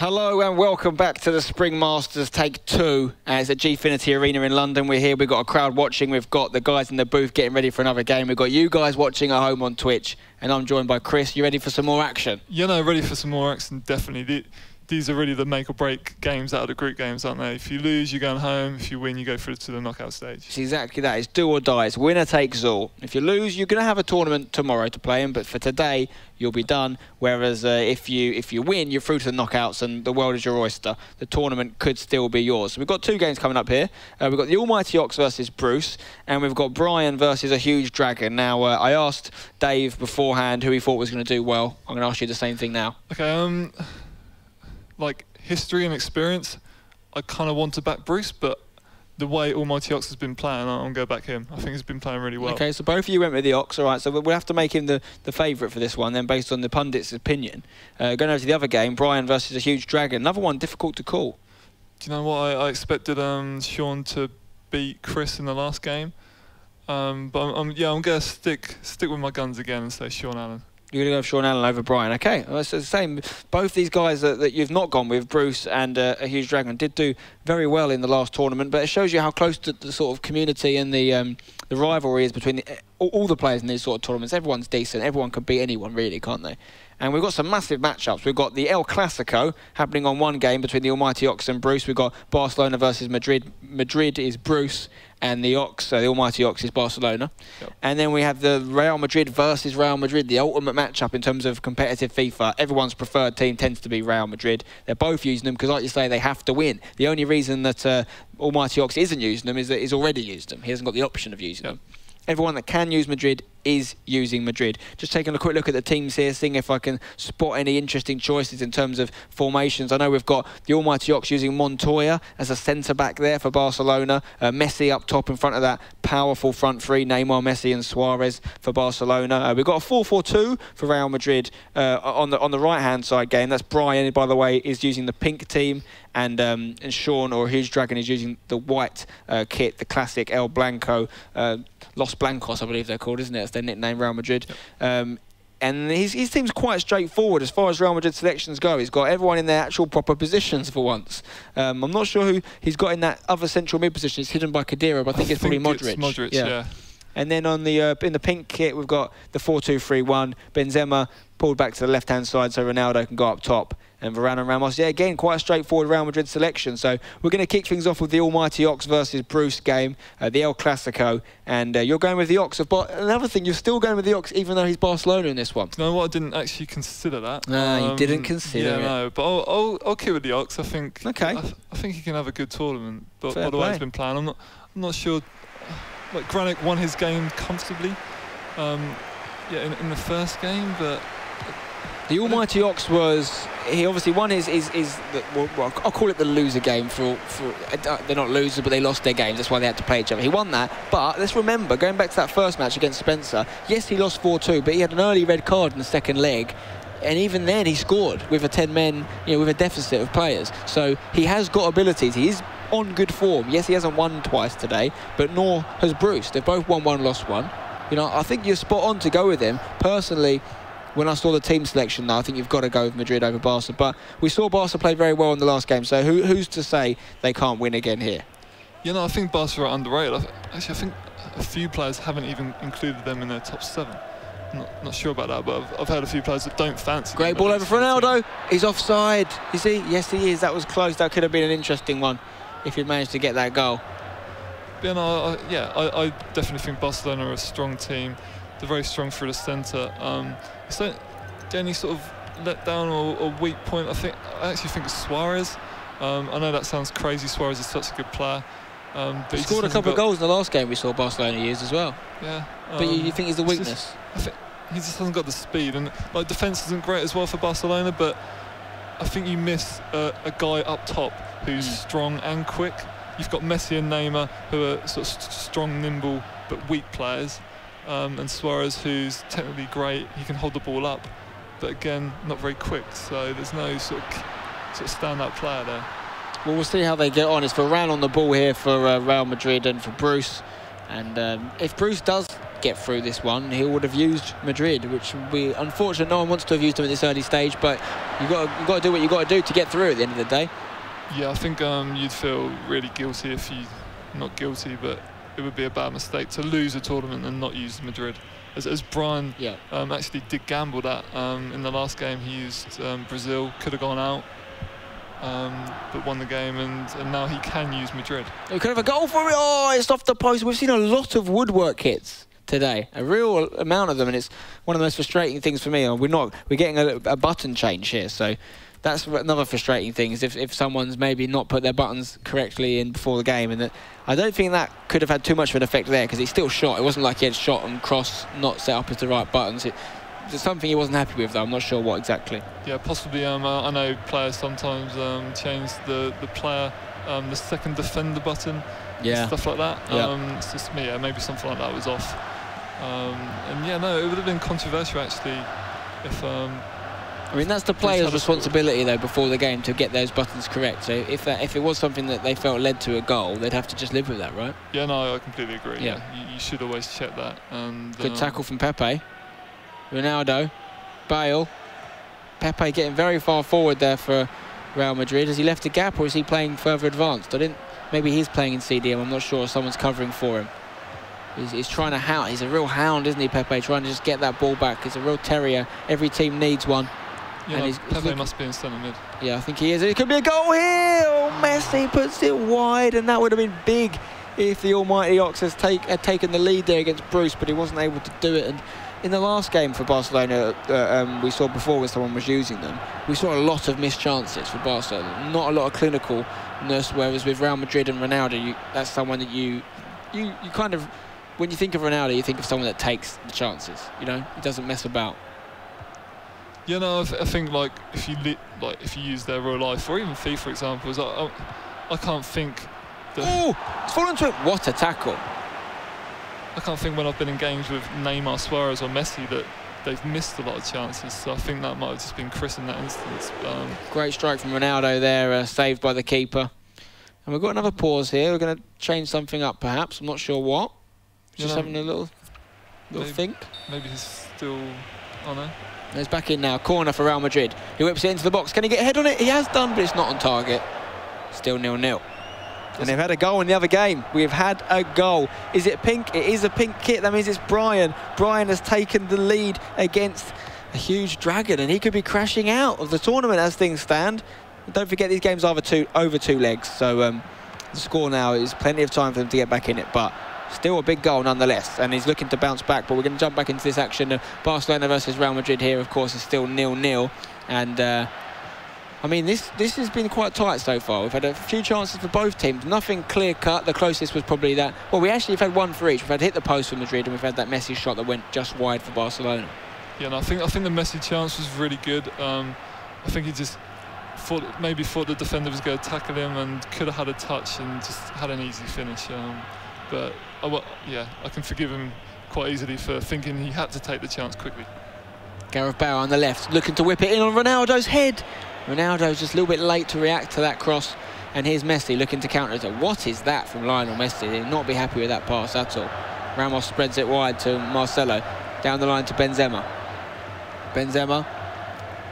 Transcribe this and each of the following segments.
Hello and welcome back to the Spring Masters Take 2. It's at Gfinity Arena in London. We're here, we've got a crowd watching, we've got the guys in the booth getting ready for another game, we've got you guys watching at home on Twitch, and I'm joined by Chris. You ready for some more action? Yeah, no, ready for some more action, definitely. These are really the make or break games out of the group games, aren't they? If you lose, you're going home. If you win, you go through to the knockout stage. It's exactly that. It's do or die. It's winner takes all. If you lose, you're going to have a tournament tomorrow to play in, but for today, you'll be done. Whereas if you win, you're through to the knockouts and the world is your oyster. The tournament could still be yours. So we've got two games coming up here. We've got the Almighty Ox versus Bruce, and we've got Brian versus a huge dragon. Now, I asked Dave beforehand who he thought was going to do well. I'm going to ask you the same thing now. Okay, like history and experience, I kind of want to back Bruce, but the way Almighty Ox has been playing, I'm going to go back him. I think he's been playing really well. Okay, so both of you went with the Ox, all right, so we'll have to make him the favourite for this one then, based on the pundits' opinion. Going over to the other game, Brian versus a huge dragon. Another one difficult to call. Do you know what? I expected Sean to beat Chris in the last game, but I'm going to stick with my guns again and say Sean Allen. You're going to go with Sean Allen over Brian. Okay, well, it's the same. Both these guys that you've not gone with, Bruce and a huge dragon, did do very well in the last tournament, but it shows you how close to the sort of community and the rivalry is between all the players in these sort of tournaments. Everyone's decent. Everyone can beat anyone, really, can't they? And we've got some massive matchups. We've got the El Clasico happening on one game between the Almighty Ox and Bruce. We've got Barcelona versus Madrid. Madrid is Bruce, and the Ox, the Almighty Ox, is Barcelona. Yep. And then we have the Real Madrid versus Real Madrid, the ultimate matchup in terms of competitive FIFA. Everyone's preferred team tends to be Real Madrid. They're both using them because, like you say, they have to win. The only reason that Almighty Ox isn't using them is that he's already used them. He hasn't got the option of using them. Everyone that can use Madrid is using Madrid. Just taking a quick look at the teams here, seeing if I can spot any interesting choices in terms of formations. I know we've got the Almighty Ox using Montoya as a centre-back there for Barcelona. Messi up top in front of that powerful front three, Neymar, Messi and Suarez for Barcelona. We've got a 4-4-2 for Real Madrid on the right-hand side game. That's Brian, by the way, is using the pink team. And Sean, or Huge Dragon, is using the white kit, the classic El Blanco, Los Blancos, I believe they're called, isn't it? That's their nickname, Real Madrid. Yep. And his team's quite straightforward as far as Real Madrid selections go. He's got everyone in their actual proper positions for once. I'm not sure who he's got in that other central mid position. It's hidden by Khedira, but I think it's probably Modric. It's Modric, yeah. And then on the in the pink kit, we've got the 4-2-3-1. Benzema pulled back to the left-hand side so Ronaldo can go up top. And Varane and Ramos, yeah, again, quite a straightforward Real Madrid selection. So we're going to kick things off with the Almighty Ox versus Bruce game, the El Clasico. And you're going with the Ox. Another thing, you're still going with the Ox, even though he's Barcelona in this one. You know what? I didn't actually consider that. No, you didn't consider it. Yeah, no, but I'll keep with the Ox. I think. Okay. I think he can have a good tournament. But by the play. way he's been playing, I'm not sure. Like Grannec won his game comfortably. In the first game, but. The Almighty Ox he obviously won well, I'll call it the loser game they're not losers, but they lost their games, that's why they had to play each other. He won that, but let's remember, going back to that first match against Spencer, yes, he lost 4-2, but he had an early red card in the second leg, and even then he scored with a 10-men, with a deficit of players. So he has got abilities, he is on good form. Yes, he hasn't won twice today, but nor has Bruce. They've both won one, lost one. I think you're spot on to go with him. Personally, when I saw the team selection, though, I think you've got to go with Madrid over Barca. But we saw Barca play very well in the last game, so who's to say they can't win again here? I think Barca are underrated. I think a few players haven't even included them in their top 7. I'm not sure about that, but I've heard a few players that don't fancy. Great ball over for Ronaldo. He's offside. You see? Yes, he is. That was close. That could have been an interesting one if he'd managed to get that goal. But, I definitely think Barcelona are a strong team. They're very strong through the centre. So the only sort of let down or weak point, I actually think it's Suarez. I know that sounds crazy. Suarez is such a good player. But he scored a couple of goals in the last game we saw Barcelona use as well. Yeah. But you think he's the weakness? I think he just hasn't got the speed, and defence isn't great as well for Barcelona. But I think you miss a guy up top who's strong and quick. You've got Messi and Neymar, who are sort of strong, nimble but weak players. And Suarez, who's technically great, he can hold the ball up, but again, not very quick. So there's no sort of stand-up player there. Well, we'll see how they get on. It's Varane on the ball here for Real Madrid and for Bruce. And if Bruce does get through this one, he would have used Madrid, which would be unfortunate. No one wants to have used him at this early stage, but you got to do what you got to do to get through at the end of the day. Yeah, I think you'd feel really guilty if you, not guilty, but it would be a bad mistake to lose a tournament and not use Madrid. As Brian actually did gamble that in the last game, he used Brazil, could have gone out, but won the game, and now he can use Madrid. We could have a goal for it. Oh, it's off the post. We've seen a lot of woodwork hits today, a real amount of them, and it's one of the most frustrating things for me. We're getting a button change here, so that's another frustrating thing, is if someone's maybe not put their buttons correctly in before the game, and that I don't think that could have had too much of an effect there, because he still shot. It wasn't like he had shot and cross not set up as the right buttons. It's something he wasn't happy with, though. I'm not sure what exactly. Yeah, possibly. I know players sometimes change the player, the second defender button, stuff like that. It's just me. Yeah, maybe something like that was off. And yeah, no, it would have been controversial actually if. I mean, that's the player's responsibility, though, before the game to get those buttons correct. So if it was something that they felt led to a goal, they'd have to just live with that, right? Yeah, no, I completely agree. Yeah, you should always check that. And good tackle from Pepe. Ronaldo, Bale. Pepe getting very far forward there for Real Madrid. Has he left a gap, or is he playing further advanced? Maybe he's playing in CDM. I'm not sure. Someone's covering for him. He's trying to hound. He's a real hound, isn't he, Pepe? Trying to just get that ball back. He's a real terrier. Every team needs one. Yeah, and Pepe must be in centre mid. Yeah, I think he is. It could be a goal here. Oh, Messi puts it wide, and that would have been big if the almighty Ox had taken the lead there against Bruce, but he wasn't able to do it. And in the last game for Barcelona, we saw before when someone was using them, we saw a lot of missed chances for Barcelona. Not a lot of clinicalness, whereas with Real Madrid and Ronaldo, that's someone that you kind of, when you think of Ronaldo, you think of someone that takes the chances. You know, he doesn't mess about. Yeah, no, I think like if you use their real life or even FIFA examples, I can't think. Oh, it's fallen into it. What a tackle! I can't think when I've been in games with Neymar, Suarez, or Messi that they've missed a lot of chances. So I think that might have just been Chris in that instance. Great strike from Ronaldo there, saved by the keeper. And we've got another pause here. We're going to change something up, perhaps. I'm not sure what. Just having a little think. Maybe he's still. Oh no. He's back in now. Corner for Real Madrid. He whips it into the box. Can he get a head on it? He has done, but it's not on target. Still 0-0. And they've had a goal in the other game. We've had a goal. Is it pink? It is a pink kit. That means it's Brian. Brian has taken the lead against a huge dragon, and he could be crashing out of the tournament as things stand. And don't forget, these games are over two legs, so the score now is plenty of time for them to get back in it, but still a big goal nonetheless, and he's looking to bounce back. But we're going to jump back into this action. Barcelona versus Real Madrid here, of course, is still 0-0, and I mean, this has been quite tight so far. We've had a few chances for both teams, nothing clear-cut. The closest was probably that. Well, we actually have had one for each. We've had hit the post for Madrid, and we've had that Messi shot that went just wide for Barcelona. Yeah, and I think the Messi chance was really good. I think he just maybe thought the defender was going to tackle him and could have had a touch and just had an easy finish. But yeah, I can forgive him quite easily for thinking he had to take the chance quickly. Gareth Bale on the left, looking to whip it in on Ronaldo's head. Ronaldo's just a little bit late to react to that cross, and here's Messi looking to counter it. What is that from Lionel Messi? He'll not be happy with that pass at all. Ramos spreads it wide to Marcelo, down the line to Benzema. Benzema,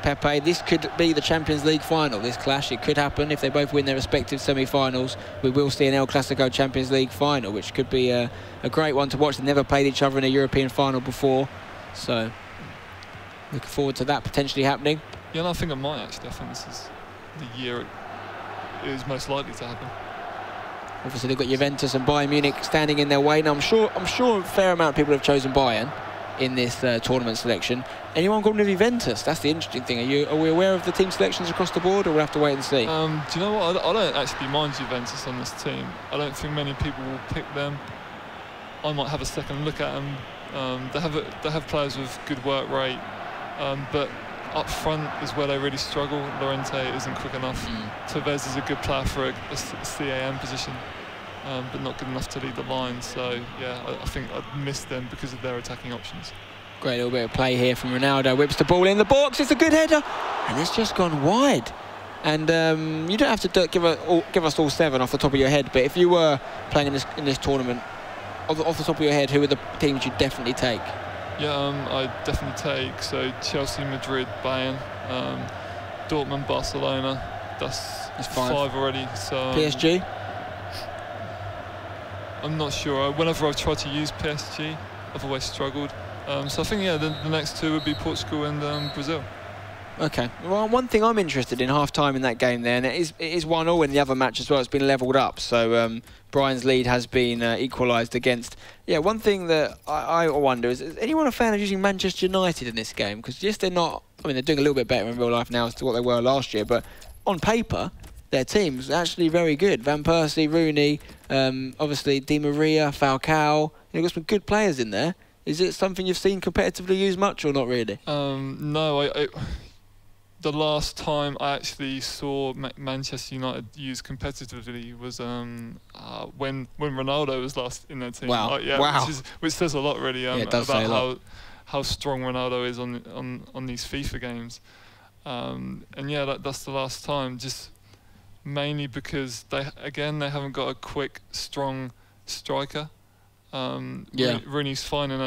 Pepe. This could be the Champions League final, this clash. It could happen if they both win their respective semi-finals. We will see an El Clasico Champions League final, which could be a great one to watch. They've never played each other in a European final before, so looking forward to that potentially happening. Yeah, and I think it might actually. I think this is the year it is most likely to happen. Obviously, they've got Juventus and Bayern Munich standing in their way. Now, I'm sure a fair amount of people have chosen Bayern in this tournament selection. Anyone gone with Juventus? That's the interesting thing. Are we aware of the team selections across the board, or we'll have to wait and see? Do you know what? I don't actually mind Juventus on this team. I don't think many people will pick them. I might have a second look at them. They have players with good work rate, but up front is where they really struggle. Llorente isn't quick enough. Tevez is a good player for a CAM position, but not good enough to lead the line. So yeah, I think I'd miss them because of their attacking options. Great little bit of play here from Ronaldo. Whips the ball in the box. It's a good header, and it's just gone wide. And you don't have to give us all 7 off the top of your head, but if you were playing in this tournament, off the top of your head, who are the teams you'd definitely take? Yeah, I'd definitely take Chelsea, Madrid, Bayern, Dortmund, Barcelona. That's five already. So PSG? I'm not sure. Whenever I've tried to use PSG, I've always struggled. So I think, yeah, the next two would be Portugal and Brazil. Okay. Well, one thing I'm interested in, half-time in that game there, and it is 1-1 in the other match as well. It's been levelled up, so Brian's lead has been equalised against. Yeah, one thing that I wonder is anyone a fan of using Manchester United in this game? Because, yes, they're not... I mean, they're doing a little bit better in real life now as to what they were last year, but on paper, their team's actually very good. Van Persie, Rooney, obviously Di Maria, Falcao. You've got some good players in there. Is it something you've seen competitively used much or not really? No, the last time I actually saw Manchester United used competitively was when Ronaldo was last in their team. Wow! Yeah, wow! Which says a lot, really, yeah, it does about say a lot. how strong Ronaldo is on these FIFA games. And yeah, that's the last time. Just mainly because they haven't got a quick, strong striker. Yeah. Rooney's fine in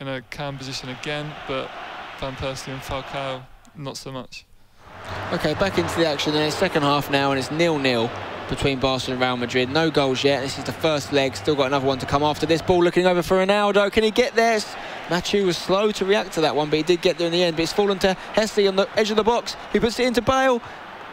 a cam position again, but Van Persie and Falcao not so much. Okay, back into the action then. It's second half now and it's 0-0 between Barcelona and Real Madrid. No goals yet. This is the first leg. Still got another one to come after this. Ball looking over for Ronaldo. Can he get there? Machu was slow to react to that one, but he did get there in the end. But it's fallen to Hesse on the edge of the box. He puts it into Bale.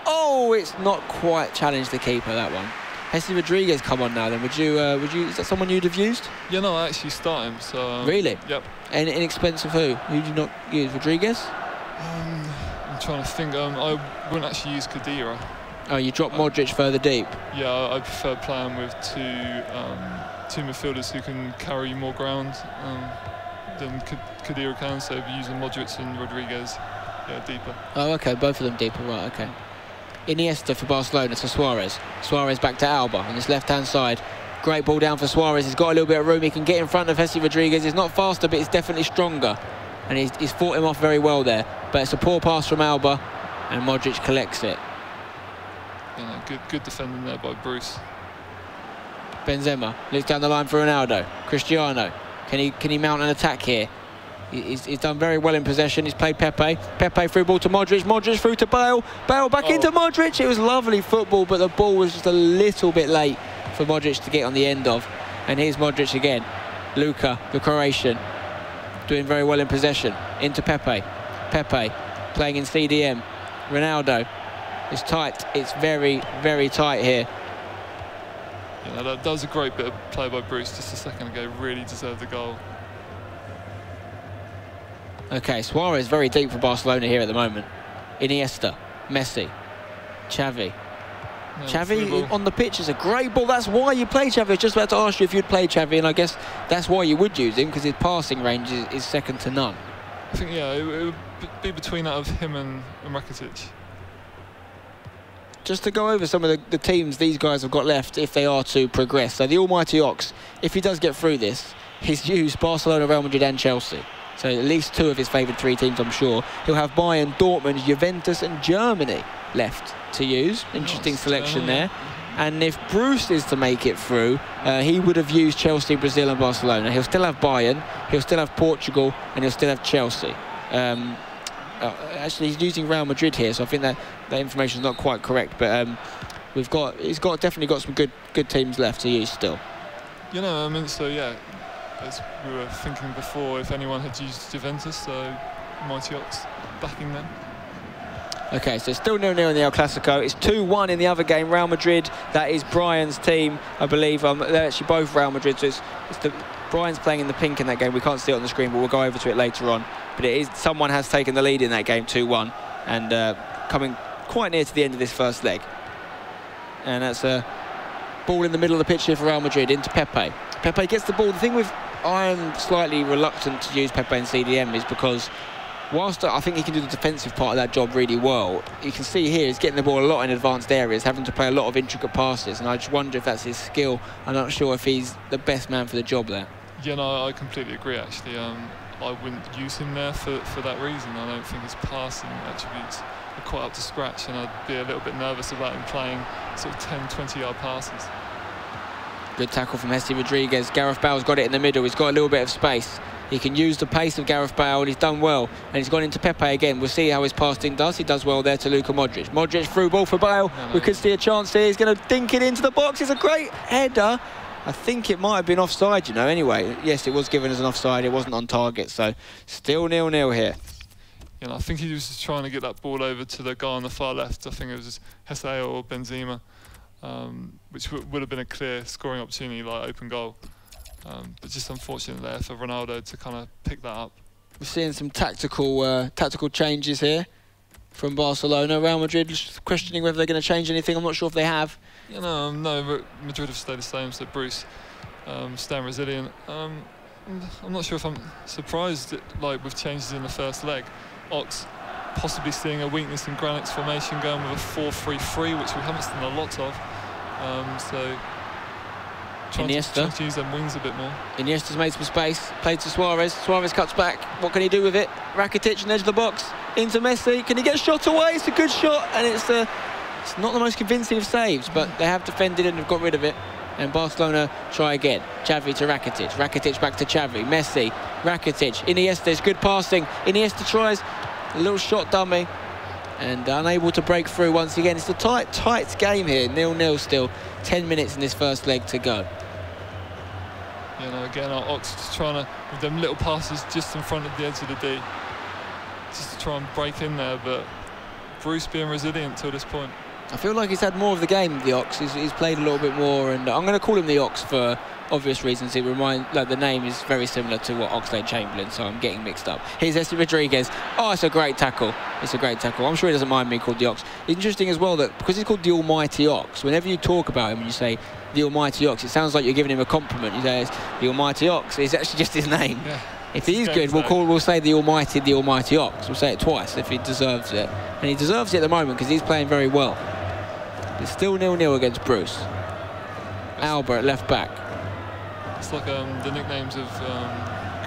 Oh, it's not quite challenged the keeper, that one. Hesse Rodriguez come on now then. Would you is that someone you'd have used? Yeah, no, I actually start him. So really? Yep. And inexpensive who? Who do you not use? Rodriguez? I'm trying to think. I wouldn't actually use Khedira. Oh, you drop Modric further deep? Yeah, I prefer playing with two midfielders who can carry more ground than Khedira can. So using Modric and Rodriguez, yeah, deeper. Oh, okay, both of them deeper, right? Okay. Iniesta for Barcelona to Suarez. Suarez back to Alba on this left-hand side. Great ball down for Suarez. He's got a little bit of room. He can get in front of Hesse Rodriguez. He's not faster, but he's definitely stronger. And he's fought him off very well there. But it's a poor pass from Alba, and Modric collects it. Yeah, good defending there by Bruce. Benzema looks down the line for Ronaldo. Cristiano, can he mount an attack here? He's done very well in possession. He's played Pepe. Pepe through ball to Modric. Modric through to Bale. Bale back into Modric. It was lovely football, but the ball was just a little bit late for Modric to get on the end of. And here's Modric again. Luka, the Croatian, doing very well in possession. Into Pepe. Pepe playing in CDM. Ronaldo. It's tight. It's very, very tight here. Yeah, that was a great bit of play by Bruce just a second ago. Really deserved the goal. Okay, Suarez very deep for Barcelona here at the moment. Iniesta, Messi, Xavi. Yeah, Xavi on the pitch is a great ball. That's why you play Xavi. I was just about to ask you if you'd play Xavi, and I guess that's why you would use him, because his passing range is second to none. I think, yeah, it would be between that of him and Rakitic. Just to go over some of the teams these guys have got left if they are to progress. So the almighty Ox, if he does get through this, he's used Barcelona, Real Madrid and Chelsea. So at least two of his favoured three teams, I'm sure. He'll have Bayern, Dortmund, Juventus and Germany left to use. Interesting selection there. And if Bruce is to make it through, he would have used Chelsea, Brazil and Barcelona. He'll still have Bayern, he'll still have Portugal and he'll still have Chelsea. Actually, he's using Real Madrid here, so I think that information is not quite correct. But he's definitely got some good teams left to use still. You know, I mean, so yeah, as we were thinking before, if anyone had used Juventus, so Mighty Ox backing them. Okay, so still 0-0 in the El Clasico. It's 2-1 in the other game. Real Madrid, that is Brian's team, I believe. They're actually both Real Madrid, so Brian's playing in the pink in that game. We can't see it on the screen, but we'll go over to it later on. But someone has taken the lead in that game, 2-1, and coming quite near to the end of this first leg. And that's a ball in the middle of the pitch here for Real Madrid, into Pepe. Pepe gets the ball. The thing with I'm slightly reluctant to use Pepe in CDM is because whilst I think he can do the defensive part of that job really well, you can see here he's getting the ball a lot in advanced areas, having to play a lot of intricate passes, and I just wonder if that's his skill. I'm not sure if he's the best man for the job there. Yeah, no, I completely agree, actually. I wouldn't use him there for that reason. I don't think his passing attributes are quite up to scratch, and I'd be a little bit nervous about him playing sort of 10, 20-yard passes. Good tackle from Jesse Rodriguez. Gareth Bale's got it in the middle. He's got a little bit of space. He can use the pace of Gareth Bale, and he's done well. And he's gone into Pepe again. We'll see how his passing does. He does well there to Luka Modric. Modric through ball for Bale. We could see a chance here. He's going to dink it into the box. It's a great header. I think it might have been offside, you know. Anyway, yes, it was given as an offside. It wasn't on target, so still 0-0 here. You know, I think he was just trying to get that ball over to the guy on the far left. I think it was Hesse or Benzema, which would have been a clear scoring opportunity, like open goal. But just unfortunate there for Ronaldo to kind of pick that up. We're seeing some tactical changes here from Barcelona. Real Madrid questioning whether they're going to change anything. I'm not sure if they have. You know, no, Madrid have stayed the same, so Bruce staying resilient. I'm not sure if I'm surprised that, like, with changes in the first leg. Ox possibly seeing a weakness in Grannec's formation, going with a 4-3-3, which we haven't seen a lot of. So trying to use them wings a bit more. Iniesta's made some space, played to Suarez. Suarez cuts back. What can he do with it? Rakitic on the edge of the box. Into Messi. Can he get a shot away? It's a good shot, and it's not the most convincing of saves, but they have defended and have got rid of it. And Barcelona try again. Xavi to Rakitic. Rakitic back to Xavi. Messi. Rakitic. Iniesta's good passing. Iniesta tries a little shot dummy and unable to break through once again. It's a tight game here. 0-0 still. 10 minutes in this first leg to go. You know, again, our Ox just trying to, with them little passes just in front of the edge of the D, just to try and break in there, but Bruce being resilient till this point. I feel like he's had more of the game, the Ox. He's played a little bit more, and I'm going to call him the Ox for obvious reasons. The name is very similar to what Oxlade-Chamberlain, so I'm getting mixed up. Here's Jesse Rodriguez. Oh, it's a great tackle. It's a great tackle. I'm sure he doesn't mind being called the Ox. Interesting as well that because he's called the Almighty Ox, whenever you talk about him and you say the Almighty Ox, it sounds like you're giving him a compliment. You say it's the Almighty Ox. It's actually just his name. Yeah. If he is good, we'll say the Almighty Ox. We'll say it twice if he deserves it. And he deserves it at the moment because he's playing very well. It's still 0-0 against Bruce. Alba at left back. It's like the nicknames of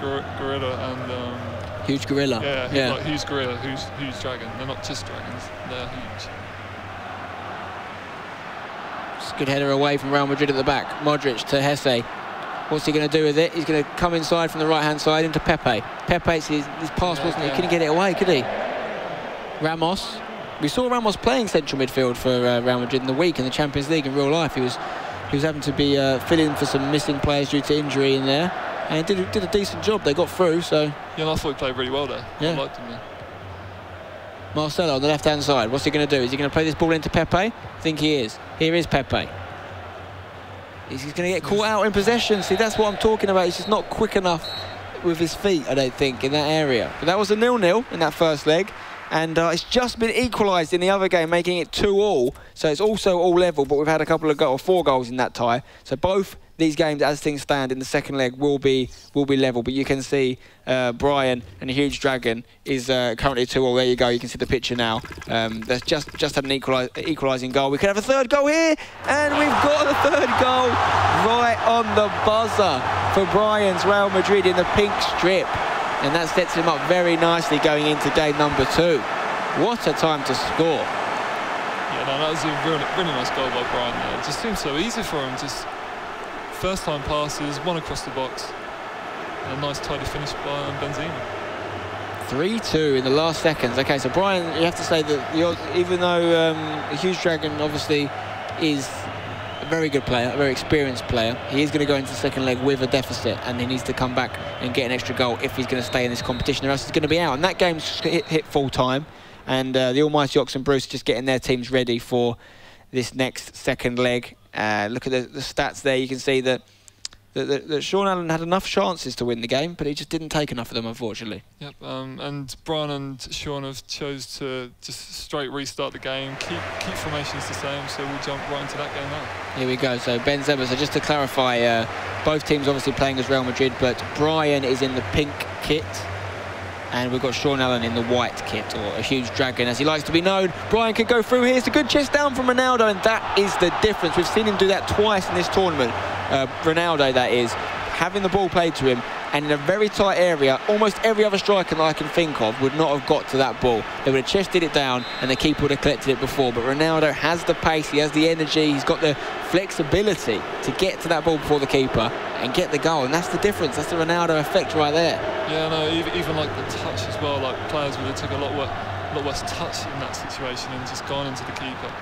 Gorilla and... Huge Gorilla. Yeah. Like Huge Gorilla, Huge Dragon. They're not just dragons, they're huge. It's a good header away from Real Madrid at the back. Modric to Hesse. What's he going to do with it? He's going to come inside from the right-hand side into Pepe. Pepe's his pass, wasn't it? He couldn't get it away, could he? Ramos. We saw Ramos playing central midfield for Real Madrid in the week in the Champions League in real life. He was having to be filling for some missing players due to injury in there, and did a decent job. They got through, so... Yeah, I thought he played really well there. Yeah. I liked him there. Marcelo on the left-hand side. What's he going to do? Is he going to play this ball into Pepe? I think he is. Here is Pepe. He's going to get caught out in possession. See, that's what I'm talking about. He's just not quick enough with his feet, I don't think, in that area. But that was a 0-0 in that first leg. And it's just been equalised in the other game, making it 2-2. So it's also all level, but we've had a couple of 4 goals in that tie. So both these games, as things stand in the second leg, will be level. But you can see Brian and the Huge Dragon is currently 2-2. There you go. You can see the picture now. That's just had an equalising goal. We could have a third goal here, and we've got a third goal right on the buzzer for Brian's Real Madrid in the pink strip. And that sets him up very nicely going into game number 2. What a time to score. Yeah, no, that was a really nice goal by Brian there. It just seems so easy for him. Just first time passes, one across the box. And a nice tidy finish by Benzema. 3-2 in the last seconds. Okay, so Brian, you have to say that even though the Huge Dragon obviously is a very good player, a very experienced player, he is going to go into the second leg with a deficit, and he needs to come back and get an extra goal if he's going to stay in this competition, or else he's going to be out. And that game's hit full time, and the Almighty Ox and Bruce just getting their teams ready for this next second leg. Look at the stats there. You can see that Sean Allen had enough chances to win the game, but he just didn't take enough of them, unfortunately. Yep, and Brian and Sean have chose to just straight restart the game, keep formations the same, so we'll jump right into that game now. Here we go, so Benzema, so just to clarify, both teams obviously playing as Real Madrid, but Brian is in the pink kit, and we've got Sean Allen in the white kit, or a Huge Dragon, as he likes to be known. Brian could go through here. It's a good chest down from Ronaldo, and that is the difference. We've seen him do that twice in this tournament. Ronaldo, that is, having the ball played to him, and in a very tight area, almost every other striker that I can think of would not have got to that ball. They would have chested it down and the keeper would have collected it before. But Ronaldo has the pace, he has the energy, he's got the flexibility to get to that ball before the keeper and get the goal. And that's the difference. That's the Ronaldo effect right there. Yeah, no, even like the touch as well. Like players would have took a lot worse touch in that situation and just gone into the keeper.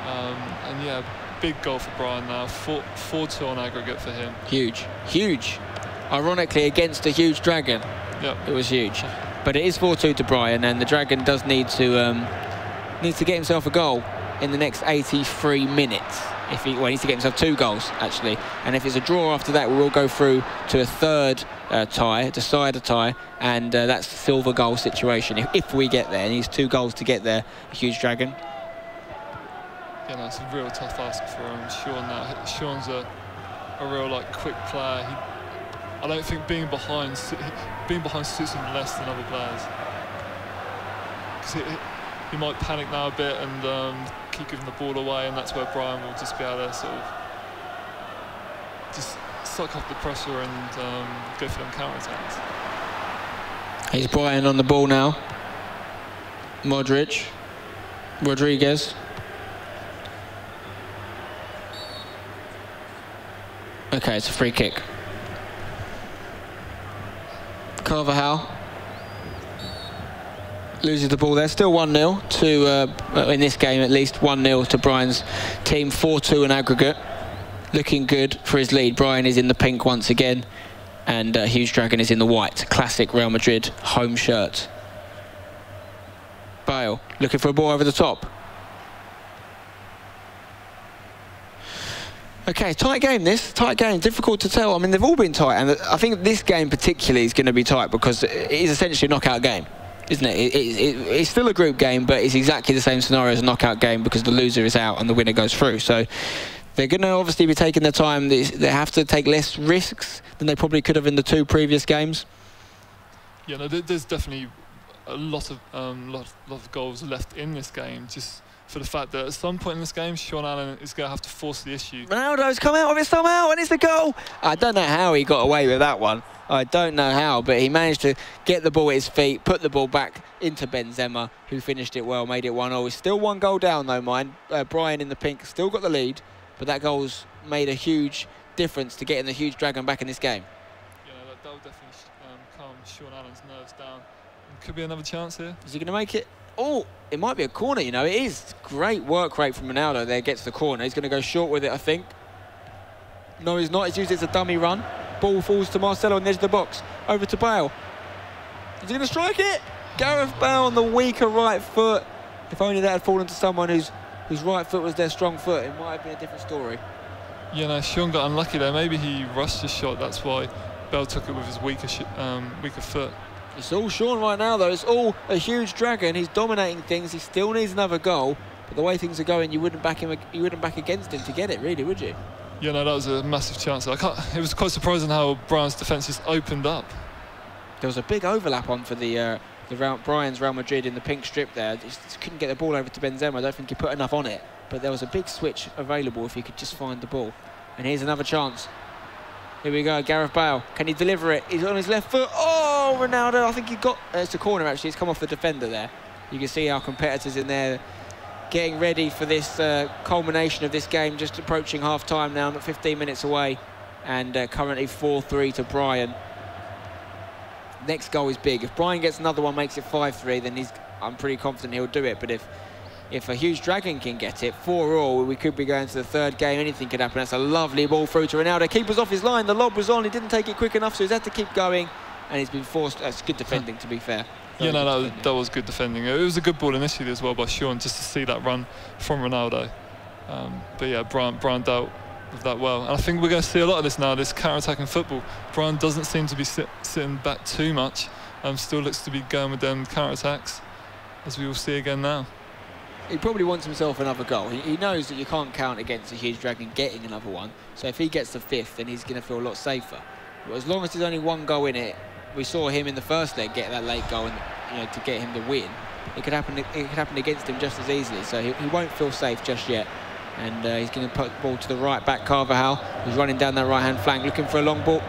And yeah, big goal for Brian now. 4-2 on aggregate for him. Huge, huge. Ironically, against a huge Dragon. Yep. It was huge. But it is 4-2 to Brian, and the Dragon does need to get himself a goal in the next 83 minutes. He needs to get himself 2 goals, actually. And if it's a draw after that, we will go through to a third tie, decide a tie, and that's the silver goal situation. If we get there, he needs 2 goals to get there, a huge Dragon. Yeah, no, it's a real tough ask for Sean now. Sean's a real quick player. I don't think being behind suits him less than other players. Because he might panic now a bit and keep giving the ball away, and that's where Brian will just be able to sort of just suck off the pressure and go for them counter-attacks. Here's Brian on the ball now. Modric. Rodriguez. Okay, it's a free kick. Carvajal loses the ball there. Still 1-0 to, in this game at least, 1-0 to Brian's team. 4-2 in aggregate. Looking good for his lead. Brian is in the pink once again, and Huge Dragon is in the white. Classic Real Madrid home shirt. Bale looking for a ball over the top. Okay, tight game this. Tight game, difficult to tell. I mean, they've all been tight, and I think this game particularly is going to be tight because it is essentially a knockout game, isn't it? It's still a group game, but it's exactly the same scenario as a knockout game because the loser is out and the winner goes through. So they're going to obviously be taking their time. They have to take less risks than they probably could have in the 2 previous games. Yeah, no, there's definitely a lot of goals left in this game, just for the fact that at some point in this game, Sean Allen is going to have to force the issue. Ronaldo's come out of it somehow, and it's the goal. I don't know how he got away with that one. I don't know how, but he managed to get the ball at his feet, put the ball back into Benzema, who finished it well, made it 1-0. He's still 1 goal down, though, mind. Brian in the pink still got the lead, but that goal's made a huge difference to getting the Huge Dragon back in this game. Yeah, that will definitely calm Sean Allen's nerves down. Could be another chance here. Is he going to make it? Oh, it might be a corner, you know. It is. Great work rate from Ronaldo there. Gets the corner. He's going to go short with it, I think. No, he's not. He's used it as a dummy run. Ball falls to Marcelo on the edge of the box. Over to Bale. Is he going to strike it? Gareth Bale on the weaker right foot. If only that had fallen to someone whose right foot was their strong foot, it might have been a different story. Yeah, no, Sean got unlucky there. Maybe he rushed his shot. That's why Bale took it with his weaker foot. It's all Sean right now, though. It's all a Huge Dragon. He's dominating things. He still needs another goal. But the way things are going, you wouldn't back against him to get it, really, would you? Yeah, no, that was a massive chance. It was quite surprising how Brian's defence just opened up. There was a big overlap on for Brian's Real Madrid in the pink strip there. Just couldn't get the ball over to Benzema. I don't think he put enough on it. But there was a big switch available if he could just find the ball. And here's another chance. Here we go, Gareth Bale. Can he deliver it? He's on his left foot. Oh, Ronaldo. I think he got... it's a corner, actually. It's come off the defender there. You can see our competitors in there getting ready for this culmination of this game, just approaching half-time now, not 15 minutes away. And currently 4-3 to Brian. Next goal is big. If Brian gets another one, makes it 5-3, then I'm pretty confident he'll do it. But if a Huge Dragon can get it, 4-4, we could be going to the third game. Anything could happen. That's a lovely ball through to Ronaldo. Keeper's off his line. The lob was on. He didn't take it quick enough, so he's had to keep going. And he's been forced. That's good defending, to be fair. Yeah, no, that was good defending. It was a good ball initially as well by Sean, just to see that run from Ronaldo. But yeah, Brian dealt with that well. And I think we're going to see a lot of this now, this counter-attacking football. Brian doesn't seem to be sitting back too much. Still looks to be going with them counter-attacks, as we will see again now. He probably wants himself another goal. He knows that you can't count against a Huge Dragon getting another one. So if he gets the 5th, then he's going to feel a lot safer. But as long as there's only 1 goal in it, we saw him in the first leg get that late goal, and to get him to win. It could happen against him just as easily. So he won't feel safe just yet. And he's going to put the ball to the right back. Carvajal, who's running down that right-hand flank, looking for a long ball.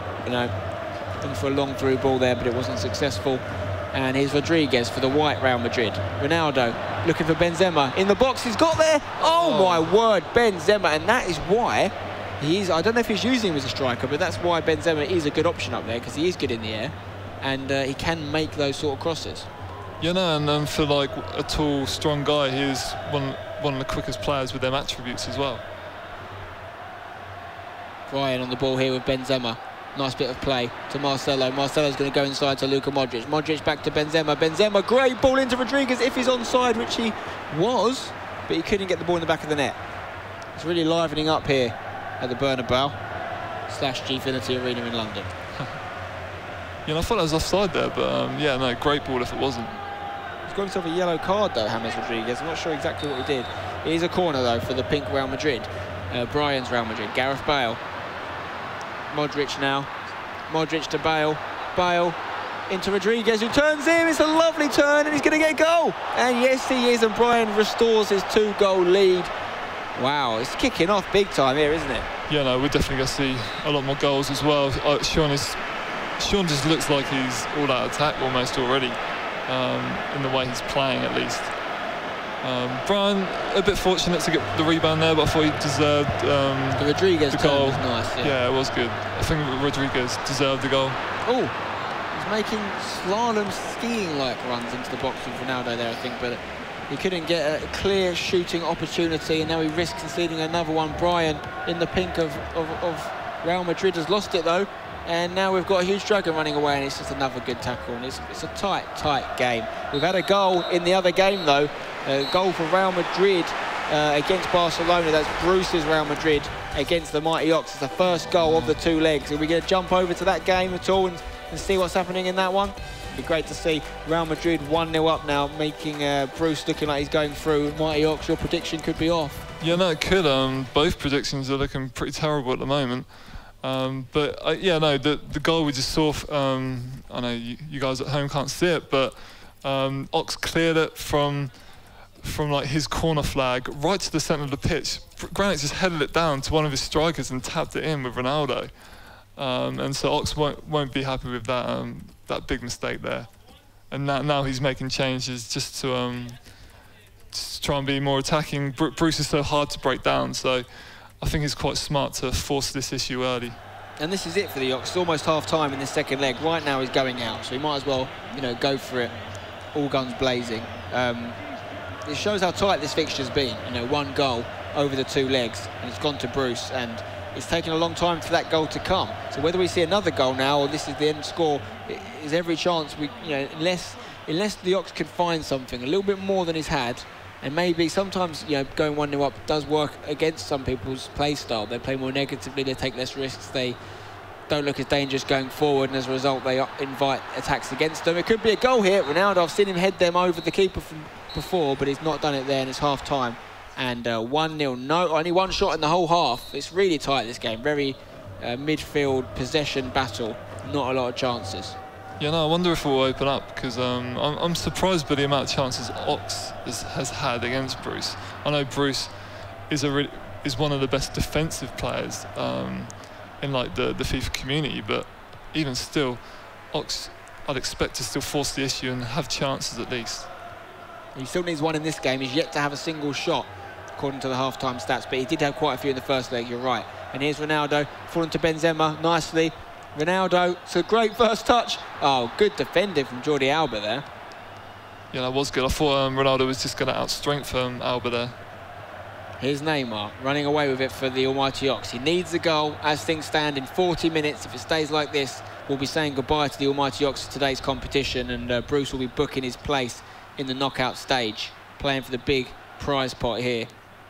looking for a long through ball there, but it wasn't successful. And here's Rodriguez for the white Real Madrid. Ronaldo looking for Benzema. In the box, he's got there. Oh my word, Benzema. And that is why I don't know if he's using him as a striker, but that's why Benzema is a good option up there, because he is good in the air. And he can make those sort of crosses. Yeah, no, and for like a tall, strong guy, he's one of the quickest players with them attributes as well. Brian on the ball here with Benzema. Nice bit of play to Marcelo. Marcelo's going to go inside to Luka Modric. Modric back to Benzema. Benzema, great ball into Rodriguez if he's onside, which he was, but he couldn't get the ball in the back of the net. It's really livening up here at the Bernabeu / Gfinity Arena in London. Yeah, I thought that was offside there, but yeah, no, great ball if it wasn't. He's got himself a yellow card though, James Rodriguez. I'm not sure exactly what he did. It is a corner though for the pink Real Madrid. Brian's Real Madrid. Gareth Bale. Modric now. Modric to Bale. Bale into Rodriguez, who turns in. It's a lovely turn, and he's going to get a goal. And yes, he is. And Brian restores his 2-goal lead. Wow, it's kicking off big time here, isn't it? Yeah, no, we're definitely going to see a lot more goals as well. Sean just looks like he's all out of attack almost already, in the way he's playing at least. Brian, a bit fortunate to get the rebound there, but I thought he deserved the Rodriguez goal. Was nice. Yeah, it was good. I think Rodriguez deserved the goal. Oh, he's making slalom skiing-like runs into the box with Ronaldo there, I think, but he couldn't get a clear shooting opportunity, and now he risks conceding another one. Brian in the pink of Real Madrid has lost it though. And now we've got a huge dragon running away, and it's just another good tackle. And it's a tight game. We've had a goal in the other game, though. A goal for Real Madrid against Barcelona. That's Bruce's Real Madrid against the Mighty Ox. It's the first goal of the 2 legs. Are we going to jump over to that game at all and see what's happening in that one? It'd be great to see Real Madrid 1-0 up now, making Bruce looking like he's going through. Mighty Ox, your prediction could be off. Yeah, no, it could. Both predictions are looking pretty terrible at the moment. But yeah, no, the goal we just saw, I know you guys at home can't see it, but Ox cleared it from like his corner flag right to the centre of the pitch. Grannec just headed it down to one of his strikers and tapped it in with Ronaldo. And so Ox won't be happy with that big mistake there. And now he's making changes just to try and be more attacking. Bruce is so hard to break down, so I think it's quite smart to force this issue early. And this is it for the Ox. It's almost half-time in this second leg. Right now he's going out, so he might as well, go for it, all guns blazing. It shows how tight this fixture's been. 1 goal over the 2 legs, and it's gone to Bruce, and it's taken a long time for that goal to come. So whether we see another goal now, or this is the end score, is every chance we, unless the Ox could find something a little bit more than he's had. And maybe sometimes, going 1-0 up does work against some people's play style. They play more negatively, they take less risks, they don't look as dangerous going forward, and as a result, they invite attacks against them. It could be a goal here. Ronaldo, I've seen him head them over the keeper from before, but he's not done it there, and it's half-time. And 1-0, no, only 1 shot in the whole half. It's really tight, this game. Very midfield possession battle, not a lot of chances. Yeah, no, I wonder if it will open up, because I'm surprised by the amount of chances Ox has had against Bruce. I know Bruce is one of the best defensive players in like the FIFA community, but even still, Ox, I'd expect to still force the issue and have chances at least. He still needs 1 in this game. He's yet to have a single shot, according to the half-time stats, but he did have quite a few in the first leg, you're right. And here's Ronaldo, falling to Benzema nicely. Ronaldo, it's a great first touch. Oh, good defending from Jordi Alba there. Yeah, that was good. I thought Ronaldo was just going to outstrength Alba there. Here's Neymar running away with it for the almighty Ox. He needs a goal as things stand in 40 minutes. If it stays like this, we'll be saying goodbye to the almighty Ox of today's competition, and Bruce will be booking his place in the knockout stage, playing for the big prize pot here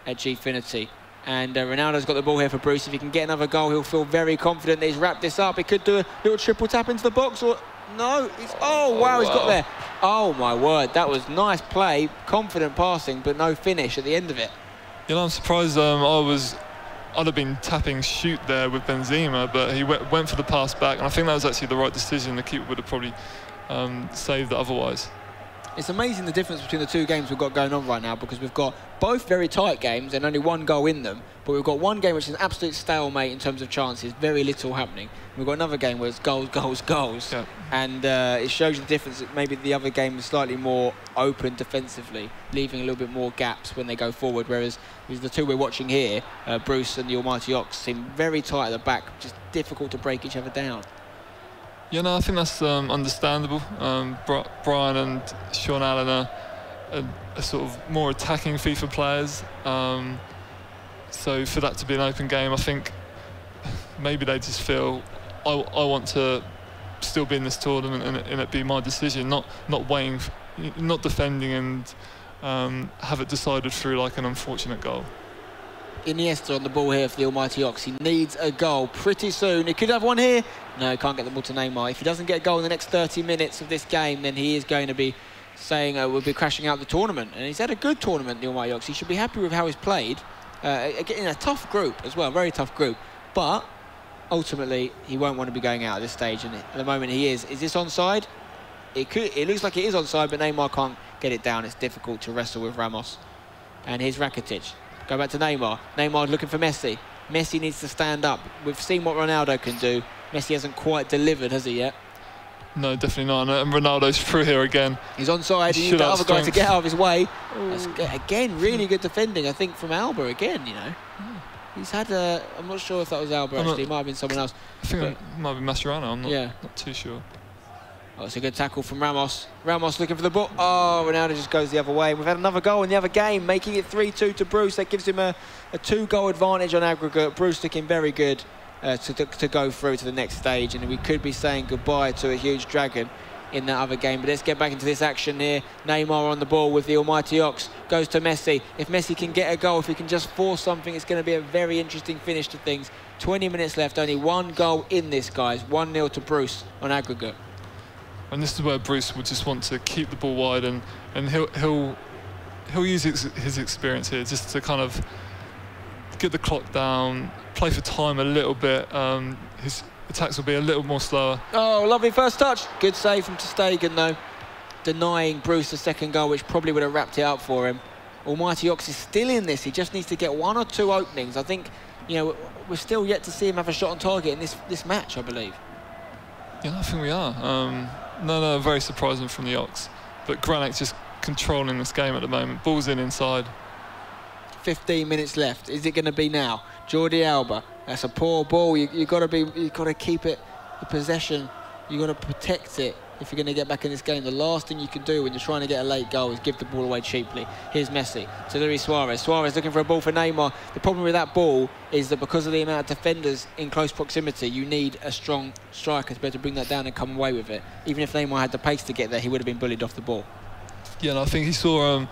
at Gfinity. And Ronaldo's got the ball here for Bruce. If he can get another goal, he'll feel very confident that he's wrapped this up. He could do a little triple tap into the box, or no. Oh, wow, he's got there. Oh, my word. That was nice play, confident passing, but no finish at the end of it. I'm surprised. I'd have been tapping shoot there with Benzema, but he went for the pass back, and I think that was actually the right decision. The keeper would have probably saved it otherwise. It's amazing the difference between the two games we've got going on right now, because we've got both very tight games and only one goal in them, but we've got one game which is an absolute stalemate in terms of chances, very little happening. We've got another game where it's goals, goals, goals, yeah. And it shows you the difference that maybe the other game is slightly more open defensively, leaving a little bit more gaps when they go forward, whereas the two we're watching here, Bruce and the Almighty Ox, seem very tight at the back, just difficult to break each other down. Yeah, no, I think that's understandable. Brian and Sean Allen are sort of more attacking FIFA players. So for that to be an open game, I think maybe they just feel, I want to still be in this tournament and it be my decision, not waiting, not defending and have it decided through like an unfortunate goal. Iniesta on the ball here for the Almighty Ox. He needs a goal pretty soon. He could have one here. No, he can't get the ball to Neymar. If he doesn't get a goal in the next 30 minutes of this game, then he is going to be saying we'll be crashing out the tournament. And he's had a good tournament, the Almighty Ox. He should be happy with how he's played. In a tough group as well, very tough group. But ultimately, he won't want to be going out at this stage. And at the moment, he is. Is this onside? It looks like it is onside, but Neymar can't get it down. It's difficult to wrestle with Ramos. And here's Rakitic. Go back to Neymar. Neymar looking for Messi. Messi needs to stand up. We've seen what Ronaldo can do. Messi hasn't quite delivered, has he yet? No, definitely not. And Ronaldo's through here again. He's onside. He needs the other guy to get out of his way. Again, really good defending, I think, from Alba again, you know. He's had a... I'm not sure if that was Alba, actually. It might have been someone else. I think it might be Mascherano. I'm not too sure. Oh, it's a good tackle from Ramos. Ramos looking for the ball. Oh, Ronaldo just goes the other way. And we've had another goal in the other game, making it 3-2 to Bruce. That gives him a 2-goal advantage on aggregate. Bruce looking very good to go through to the next stage. And we could be saying goodbye to a huge dragon in that other game. But let's get back into this action here. Neymar on the ball with the Almighty Ox. Goes to Messi. If Messi can get a goal, if he can just force something, it's going to be a very interesting finish to things. 20 minutes left, only one goal in this, guys. 1-0 to Bruce on aggregate. And this is where Bruce would just want to keep the ball wide, and he'll use his experience here just to kind of get the clock down, play for time a little bit. His attacks will be a little more slower. Oh, lovely first touch. Good save from ter Stegen, though, denying Bruce the second goal, which probably would have wrapped it up for him. Almighty Ox is still in this. He just needs to get 1 or 2 openings. I think, you know, we're still yet to see him have a shot on target in this match, I believe. Yeah, I think we are. No, very surprising from the Ox. But Grannec just controlling this game at the moment. Ball's inside. 15 minutes left. Is it going to be now? Jordi Alba. That's a poor ball. You've got to keep it, the possession. You've got to protect it if you're going to get back in this game. The last thing you can do when you're trying to get a late goal is give the ball away cheaply. Here's Messi to Luis Suarez. Suarez looking for a ball for Neymar. The problem with that ball is that because of the amount of defenders in close proximity, you need a strong striker to be able to bring that down and come away with it. Even if Neymar had the pace to get there, he would have been bullied off the ball. Yeah, and I think he saw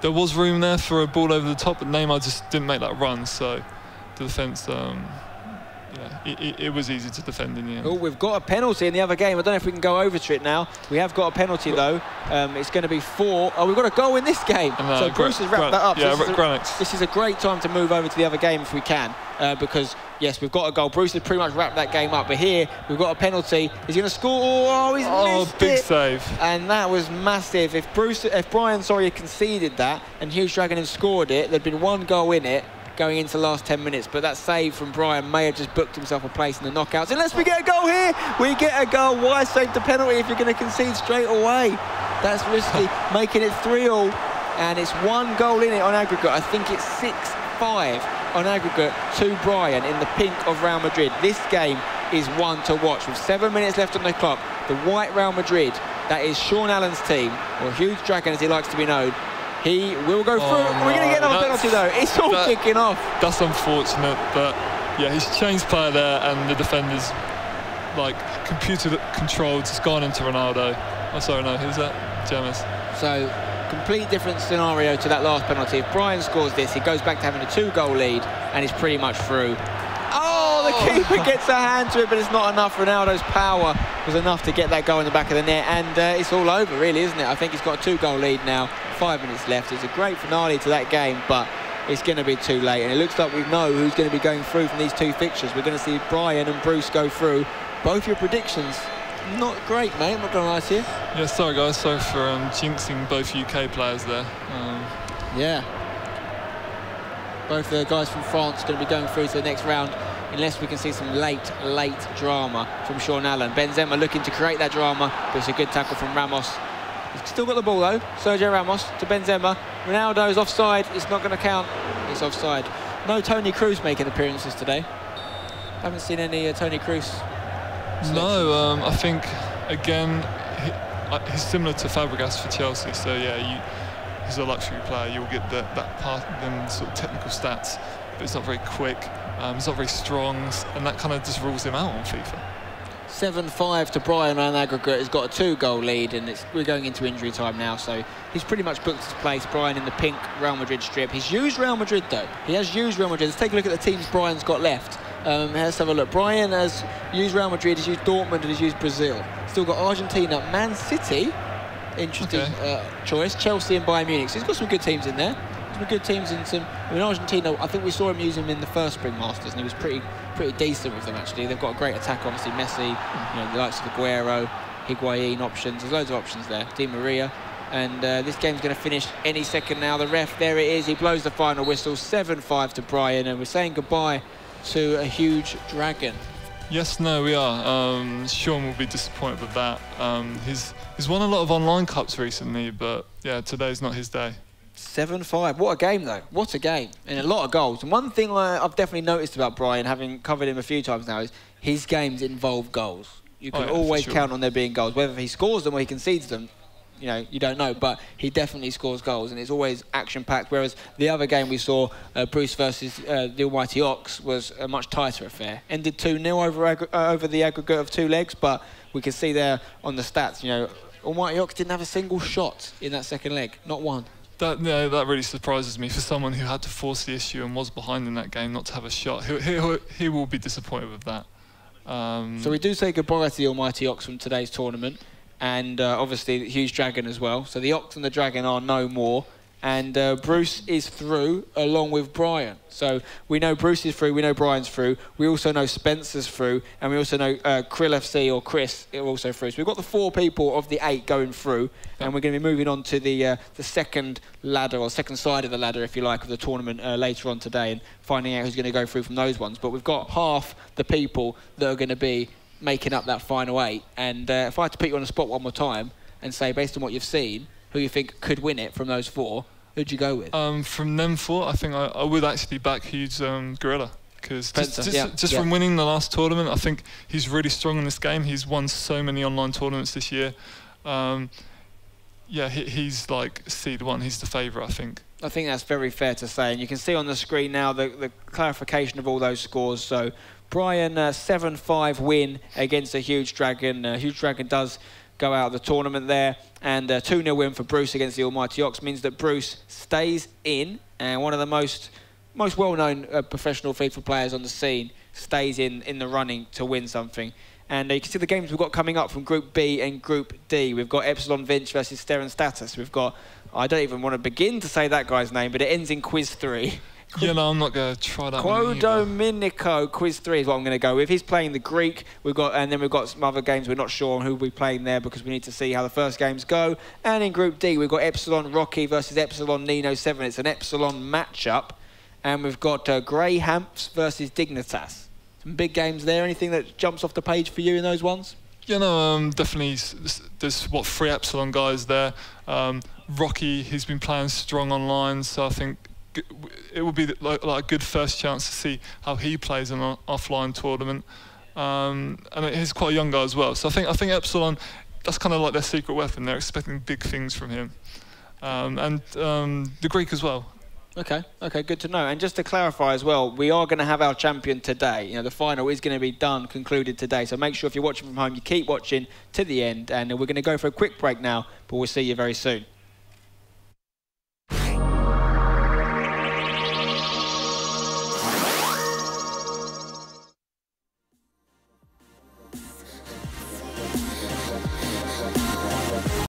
there was room there for a ball over the top, but Neymar just didn't make that run, so the defence... it was easy to defend in the end. Oh, we've got a penalty in the other game. I don't know if we can go over to it now. We have got a penalty, though. It's going to be 4. Oh, we've got a goal in this game. So Bruce has wrapped that up. Yeah, so this is a great time to move over to the other game if we can, because, yes, we've got a goal. Bruce has pretty much wrapped that game up. But here, we've got a penalty. He's going to score. Oh, he's missed it. Big save. And that was massive. If Brian, had conceded that and Huge Dragon had scored it, there'd been 1 goal in it going into the last 10 minutes, but that save from Brian may have just booked himself a place in the knockouts. Unless we get a goal here, we get a goal. Why save the penalty if you're going to concede straight away? That's risky, making it 3-3, and it's 1 goal in it on aggregate. I think it's 6-5 on aggregate to Brian in the pink of Real Madrid. This game is one to watch. With 7 minutes left on the clock, the white Real Madrid, that is Sean Allen's team, or Huge Dragon as he likes to be known, he will go through. No, we're going to get another penalty, though. It's all kicking off. That's unfortunate, but yeah, he's changed player there, and the defender's like computer controlled, just gone into Ronaldo. Oh, sorry, no, who's that? James. So, complete different scenario to that last penalty. If Brian scores this, he goes back to having a 2-goal lead, and he's pretty much through. Oh, the keeper gets a hand to it, but it's not enough. Ronaldo's power was enough to get that goal in the back of the net, and it's all over, really, isn't it? I think he's got a 2-goal lead now. 5 minutes left. It's a great finale to that game, but it's going to be too late, and it looks like we know who's going to be going through from these 2 fixtures. We're going to see Brian and Bruce go through. Both your predictions not great, mate. I'm not going to lie to you. Yeah, sorry guys, sorry for jinxing both UK players there. Yeah. Both the guys from France are going to be going through to the next round, unless we can see some late drama from Sean Allen. Benzema looking to create that drama, but it's a good tackle from Ramos. He's still got the ball though. Sergio Ramos to Benzema. Ronaldo's offside. It's not going to count. It's offside. No Toni Kroos making appearances today. Haven't seen any Toni Kroos. No, I think again he's similar to Fabregas for Chelsea. So yeah, he's a luxury player. You'll get that part, them sort of technical stats, but it's not very quick. He's not very strong, and that kind of just rules him out on FIFA. 7-5 to Brian on aggregate. He's got a 2-goal lead, and we're going into injury time now, so he's pretty much booked his place. Brian in the pink Real Madrid strip. He's used Real Madrid though. He has used Real Madrid. Let's take a look at the teams Brian's got left. Let's have a look. Brian has used Real Madrid, he's used Dortmund, and he's used Brazil. Still got Argentina, Man City, interesting choice, Chelsea and Bayern Munich. So he's got some good teams in there. Some good teams in some. I mean, Argentina, I think we saw him use him in the first Spring Masters, and he was pretty decent with them actually. They've got a great attack, obviously Messi, you know, the likes of Aguero, Higuain options. There's loads of options there. Di Maria. And this game's going to finish any second now. The ref, there it is. He blows the final whistle. 7-5 to Brian, and we're saying goodbye to a huge dragon. Yes, no, we are. Sean will be disappointed with that. He's won a lot of online cups recently, but yeah, today's not his day. 7-5. What a game, though. What a game. And a lot of goals. And one thing I've definitely noticed about Brian, having covered him a few times now, is his games involve goals. You can always count on there being goals. Whether he scores them or he concedes them, you know, you don't know, but he definitely scores goals, and it's always action-packed, whereas the other game we saw, Bruce versus the Almighty Ox, was a much tighter affair. Ended 2-0 over the aggregate of 2 legs, but we can see there on the stats, you know, Almighty Ox didn't have a single shot in that second leg, not one. That really surprises me for someone who had to force the issue and was behind in that game not to have a shot. He will be disappointed with that. So we do say goodbye to the Almighty Ox from today's tournament. And obviously the huge dragon as well. So the Ox and the dragon are no more, and Bruce is through along with Brian. So we know Bruce is through, we know Brian's through, we also know Spencer's through, and we also know Krill FC or Chris is also through. So we've got the 4 people of the 8 going through, and we're going to be moving on to the second ladder, or second side of the ladder, if you like, of the tournament later on today, and finding out who's going to go through from those ones. But we've got half the people that are going to be making up that final 8, and if I had to put you on the spot one more time and say, based on what you've seen, who you think could win it from those 4, who'd you go with? From them 4, I think I would actually back Hughes Gorilla, because just from winning the last tournament, I think he's really strong in this game. He's won so many online tournaments this year. Yeah, he's like seed 1. He's the favourite, I think. I think that's very fair to say, and you can see on the screen now the clarification of all those scores. So Brian, 7-5 win against a huge dragon. Huge dragon does go out of the tournament there, and 2-0 win for Bruce against the Almighty Ox means that Bruce stays in, and one of the most well-known professional FIFA players on the scene stays in the running to win something. And you can see the games we've got coming up from Group B and Group D. We've got Epsilon Vinch versus Sterren Status. We've got, I don't even want to begin to say that guy's name, but it ends in Quiz 3. Yeah, no, I'm not going to try that one either. Quodominico, Quiz 3 is what I'm going to go with. He's playing the Greek. And then we've got some other games we're not sure on who we'll be playing there, because we need to see how the first games go. And in Group D, we've got Epsilon Rocky versus Epsilon Nino 7. It's an Epsilon matchup. And we've got Grey Hamps versus Dignitas. Some big games there. Anything that jumps off the page for you in those ones? Yeah, no, definitely. There's 3 Epsilon guys there. Rocky, he's been playing strong online, so I think it will be like a good first chance to see how he plays in an offline tournament. And he's quite a young guy as well, so I think Epsilon, that's kind of like their secret weapon. They're expecting big things from him, and the Greek as well. Okay, good to know. And just to clarify as well, we are going to have our champion today. You know, the final is going to be concluded today. So make sure if you're watching from home, you keep watching to the end. And we're going to go for a quick break now, but we'll see you very soon.